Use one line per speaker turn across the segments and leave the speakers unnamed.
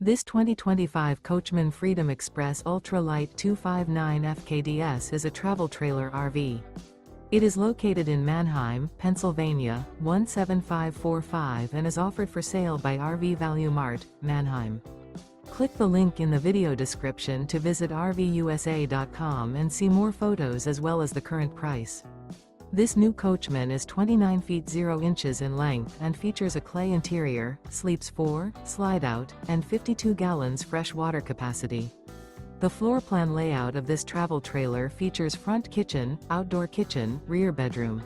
This 2025 Coachmen Freedom Express Ultra Lite 259 FKDS is a travel trailer RV. It is located in Manheim, Pennsylvania, 17545 and is offered for sale by RV Value Mart, Manheim. Click the link in the video description to visit RVUSA.com and see more photos as well as the current price. This new Coachmen is 29 feet 0 inches in length and features a clay interior, sleeps 4, Slideout, and 52 gallons fresh water capacity. The floor plan layout of this travel trailer features front kitchen, outdoor kitchen, rear bedroom.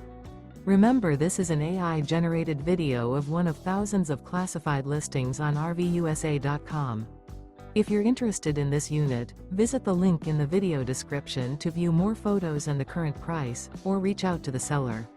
Remember, this is an AI-generated video of one of thousands of classified listings on RVUSA.com. If you're interested in this unit, visit the link in the video description to view more photos and the current price, or reach out to the seller.